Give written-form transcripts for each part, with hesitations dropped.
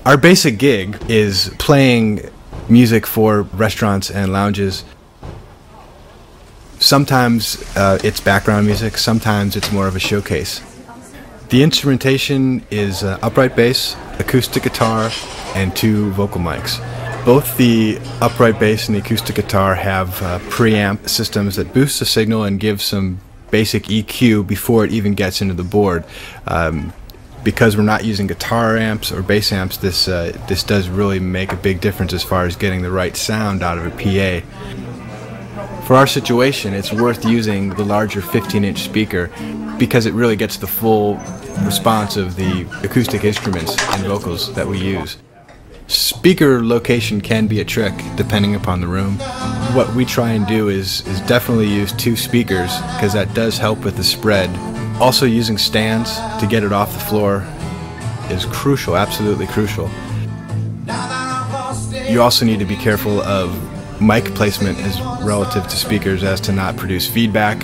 Our basic gig is playing music for restaurants and lounges. Sometimes it's background music, sometimes it's more of a showcase. The instrumentation is upright bass, acoustic guitar, and 2 vocal mics. Both the upright bass and the acoustic guitar have preamp systems that boost the signal and give some basic EQ before it even gets into the board. Because we're not using guitar amps or bass amps, this does really make a big difference as far as getting the right sound out of a PA. For our situation, it's worth using the larger 15-inch speaker because it really gets the full response of the acoustic instruments and vocals that we use. Speaker location can be a trick depending upon the room. What we try and do is definitely use 2 speakers because that does help with the spread. Also, using stands to get it off the floor is crucial, absolutely crucial. You also need to be careful of mic placement as relative to speakers as to not produce feedback.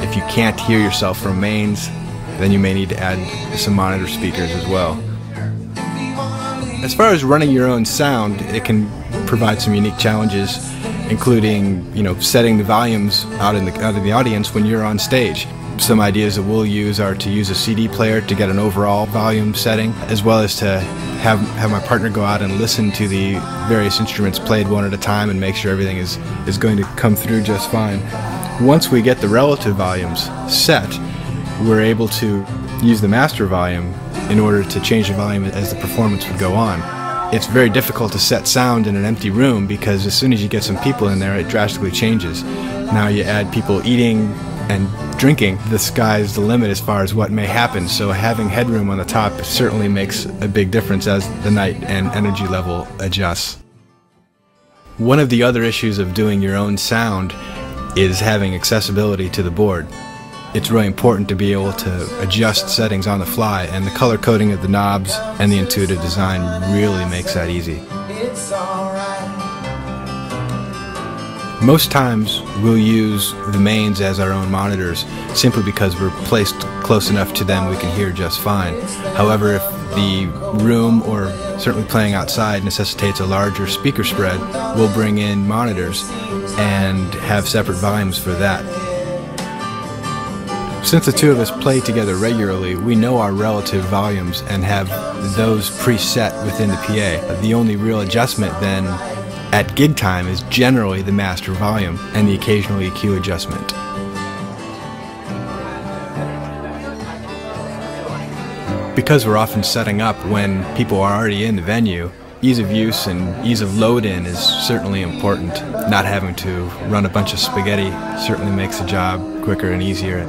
If you can't hear yourself from mains, then you may need to add some monitor speakers as well. As far as running your own sound, it can provide some unique challenges, including, setting the volumes out in the audience when you're on stage. Some ideas that we'll use are to use a CD player to get an overall volume setting, as well as to have my partner go out and listen to the various instruments played one at a time and make sure everything is going to come through just fine. Once we get the relative volumes set, we're able to use the master volume in order to change the volume as the performance would go on. It's very difficult to set sound in an empty room because as soon as you get some people in there, it drastically changes. Now you add people eating and drinking, the sky's the limit as far as what may happen, so having headroom on the top certainly makes a big difference as the night and energy level adjusts. One of the other issues of doing your own sound is having accessibility to the board. It's really important to be able to adjust settings on the fly, and the color coding of the knobs and the intuitive design really makes that easy. Most times we'll use the mains as our own monitors simply because we're placed close enough to them we can hear just fine. However, if the room or certainly playing outside necessitates a larger speaker spread, we'll bring in monitors and have separate volumes for that. Since the 2 of us play together regularly, we know our relative volumes and have those preset within the PA. The only real adjustment then at gig time is generally the master volume and the occasional EQ adjustment. Because we're often setting up when people are already in the venue, ease of use and ease of load-in is certainly important. Not having to run a bunch of spaghetti certainly makes the job quicker and easier.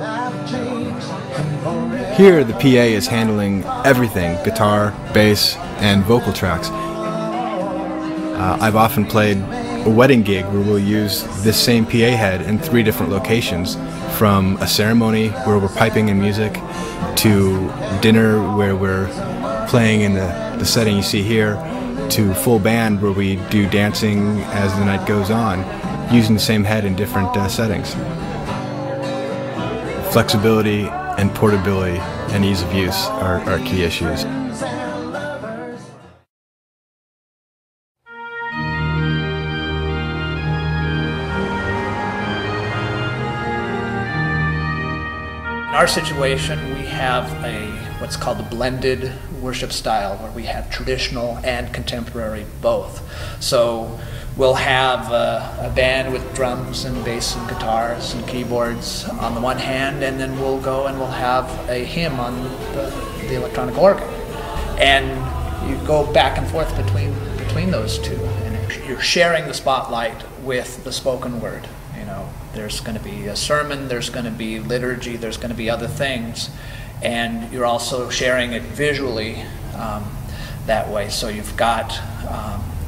Here the PA is handling everything: guitar, bass, and vocal tracks. I've often played a wedding gig where we'll use this same PA head in 3 different locations, from a ceremony where we're piping in music to dinner where we're playing in the setting you see here, to full band where we do dancing as the night goes on, using the same head in different settings. Flexibility and portability and ease of use are key issues. In our situation, we have what's called a blended worship style, where we have traditional and contemporary both. So we'll have a band with drums and bass and guitars and keyboards on the one hand, and then we'll go and we'll have a hymn on the electronic organ. And you go back and forth between those 2, and you're sharing the spotlight with the spoken word. There's going to be a sermon, there's going to be liturgy, there's going to be other things, and you're also sharing it visually that way. So you've got,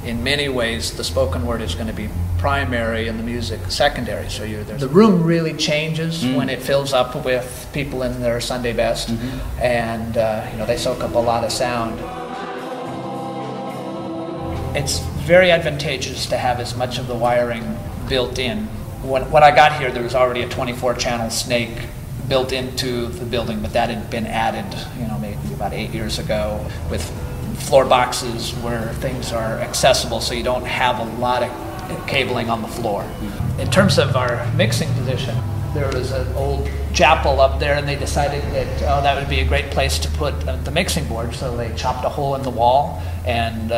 in many ways, the spoken word is going to be primary and the music secondary. So the room really changes when it fills up with people in their Sunday best, and they soak up a lot of sound. It's very advantageous to have as much of the wiring built in. When I got here, there was already a 24-channel snake built into the building, but that had been added, maybe about 8 years ago, with floor boxes where things are accessible so you don't have a lot of cabling on the floor. In terms of our mixing position, there was an old chapel up there, and they decided that that would be a great place to put the mixing board, so they chopped a hole in the wall and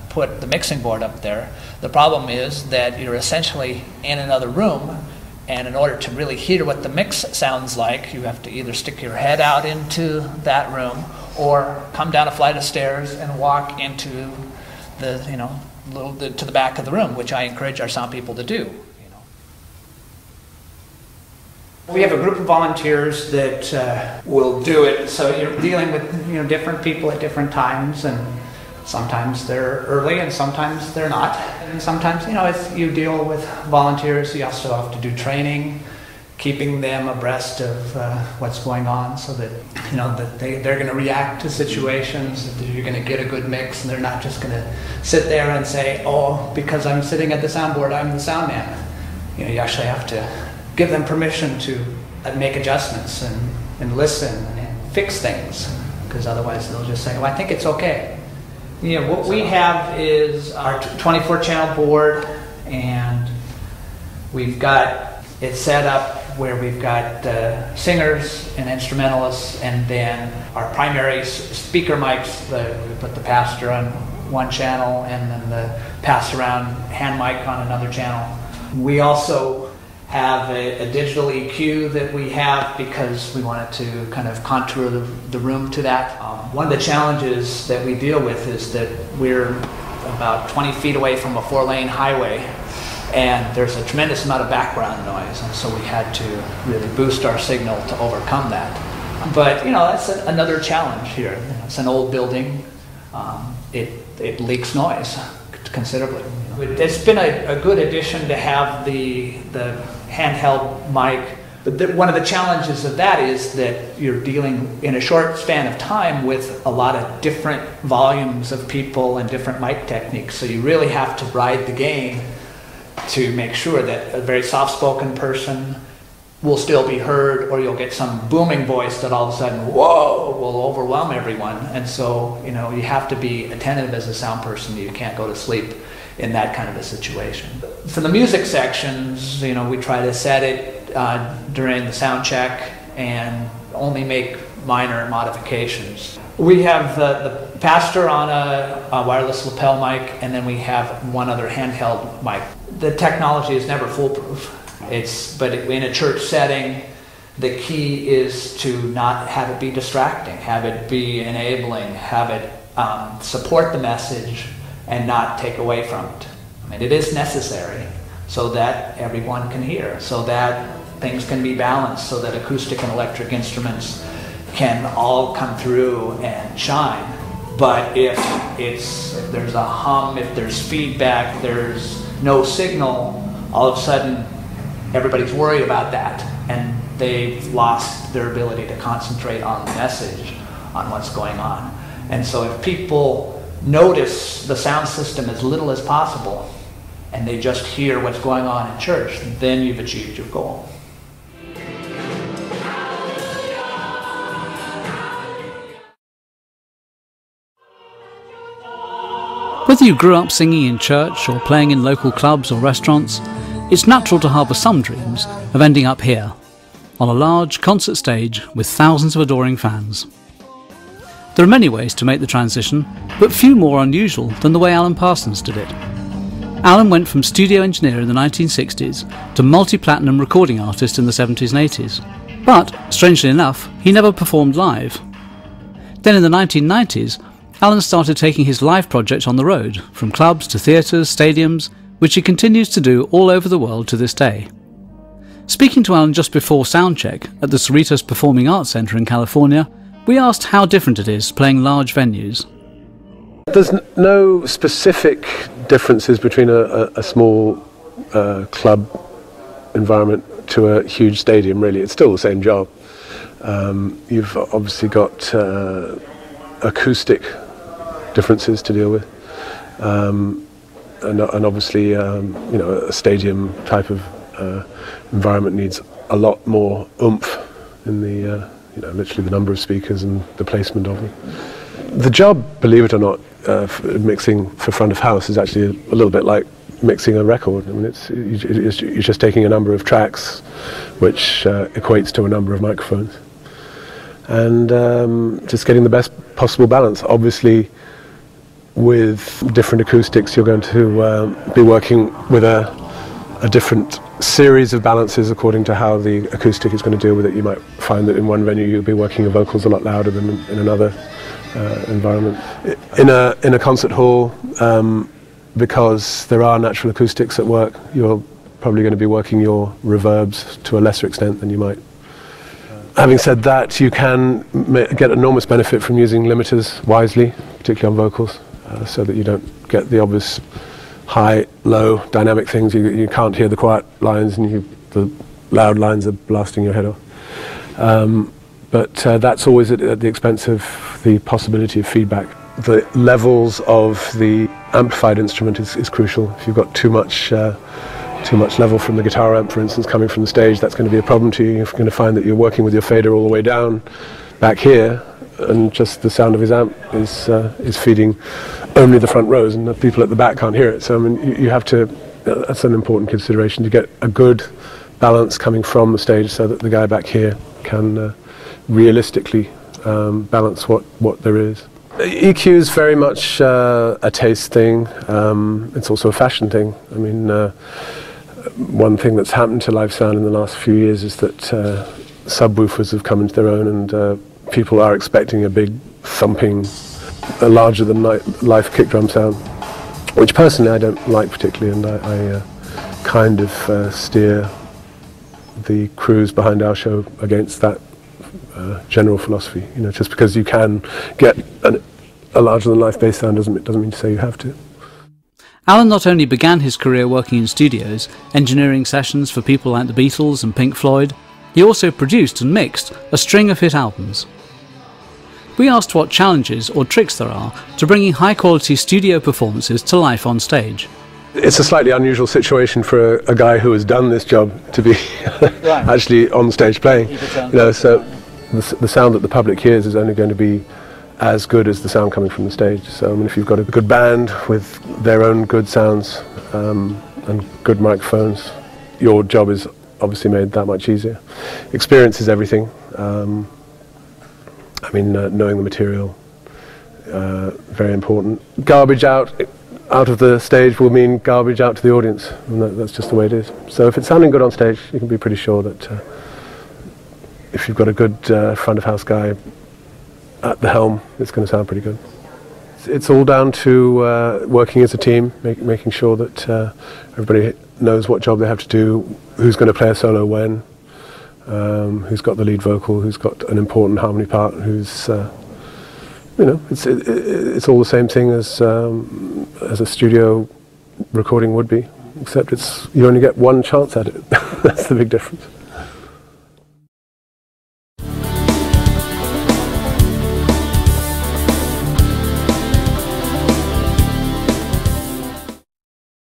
put the mixing board up there. The problem is that you're essentially in another room, and in order to really hear what the mix sounds like, you have to either stick your head out into that room or come down a flight of stairs and walk into the, to the back of the room, which I encourage our sound people to do. We have a group of volunteers that will do it. So you're dealing with different people at different times, and sometimes they're early and sometimes they're not. And sometimes, as you deal with volunteers, you also have to do training, keeping them abreast of what's going on, so that that they're going to react to situations, that you're going to get a good mix, and they're not just going to sit there and say, "Oh, because I'm sitting at the soundboard, I'm the sound man." You actually have to give them permission to make adjustments and listen and fix things, because otherwise they'll just say, "Well, I think it's okay." What we have is our 24-channel board, and we've got it set up where we've got singers and instrumentalists, and then our primary speaker mics. We put the pastor on one channel, and then the pass-around hand mic on another channel. We also have a digital EQ that we have because we wanted to kind of contour the room to that. One of the challenges that we deal with is that we're about 20 feet away from a 4-lane highway, and there's a tremendous amount of background noise, and so we had to really boost our signal to overcome that. But that's another challenge here. It's an old building. It leaks noise considerably. It's been a good addition to have the handheld mic, but one of the challenges of that is that you're dealing in a short span of time with a lot of different volumes of people and different mic techniques, so you really have to ride the game to make sure that a very soft-spoken person will still be heard, or you'll get some booming voice that all of a sudden, whoa, will overwhelm everyone. And so, you have to be attentive as a sound person. You can't go to sleep in that kind of a situation. For the music sections, we try to set it during the sound check and only make minor modifications. We have the pastor on a wireless lapel mic, and then we have one other handheld mic. The technology is never foolproof. But in a church setting, the key is to not have it be distracting, have it be enabling, have it support the message and not take away from it. It is necessary so that everyone can hear, so that things can be balanced, so that acoustic and electric instruments can all come through and shine. But if there's a hum, if there's feedback, there's no signal, all of a sudden everybody's worried about that, and they've lost their ability to concentrate on the message, on what's going on. And so if people notice the sound system as little as possible, and they just hear what's going on in church, then you've achieved your goal. Whether you grew up singing in church or playing in local clubs or restaurants, it's natural to harbour some dreams of ending up here, on a large concert stage with thousands of adoring fans. There are many ways to make the transition, but few more unusual than the way Alan Parsons did it. Alan went from studio engineer in the 1960s to multi-platinum recording artist in the 70s and 80s. But, strangely enough, he never performed live. Then in the 1990s, Alan started taking his live project on the road, from clubs to theatres, stadiums, which he continues to do all over the world to this day. Speaking to Alan just before soundcheck at the Cerritos Performing Arts Centre in California, we asked how different it is playing large venues. There's no specific differences between a small club environment to a huge stadium, really. It's still the same job. You've obviously got acoustic differences to deal with, and obviously a stadium type of environment needs a lot more oomph in the literally the number of speakers and the placement of them. The job, believe it or not, mixing for front of house is actually a little bit like mixing a record. I mean, you're just taking a number of tracks, which equates to a number of microphones, and just getting the best possible balance. Obviously, with different acoustics, you're going to be working with a different series of balances according to how the acoustic is going to deal with it. You might find that in one venue you'll be working your vocals a lot louder than in another environment. In a concert hall, because there are natural acoustics at work, you're probably going to be working your reverbs to a lesser extent than you might. Having said that, you can get enormous benefit from using limiters wisely, particularly on vocals, so that you don't get the obvious high, low dynamic things. You can't hear the quiet lines, and the loud lines are blasting your head off. But that's always at the expense of the possibility of feedback. The levels of the amplified instrument is crucial. If you've got too much level from the guitar amp, for instance, coming from the stage, that's going to be a problem to you. You're going to find that you're working with your fader all the way down back here, and just the sound of his amp is feeding only the front rows, and the people at the back can't hear it. So I mean, you have to. That's an important consideration, to get a good balance coming from the stage, so that the guy back here can realistically balance what there is. EQ is very much a taste thing. It's also a fashion thing. I mean, one thing that's happened to live sound in the last few years is that subwoofers have come into their own, and people are expecting a big thumping, larger than life kick drum sound, which personally I don't like particularly, and I kind of steer the crews behind our show against that general philosophy. You know, just because you can get a larger than life bass sound doesn't mean to say you have to. Alan not only began his career working in studios, engineering sessions for people like the Beatles and Pink Floyd, he also produced and mixed a string of hit albums. We asked what challenges or tricks there are to bringing high-quality studio performances to life on stage. It's a slightly unusual situation for a guy who has done this job to be actually on stage playing. You know, so the sound that the public hears is only going to be as good as the sound coming from the stage. So I mean, if you've got a good band with their own good sounds and good microphones, your job is obviously made that much easier. Experience is everything. I mean, knowing the material, very important. Garbage out of the stage will mean garbage out to the audience, and that's just the way it is. So if it's sounding good on stage, you can be pretty sure that if you've got a good front of house guy at the helm, it's going to sound pretty good. It's all down to working as a team, making sure that everybody knows what job they have to do, who's going to play a solo when, who's got the lead vocal, who's got an important harmony part, who's, you know, it's all the same thing as a studio recording would be, except you only get one chance at it. That's the big difference.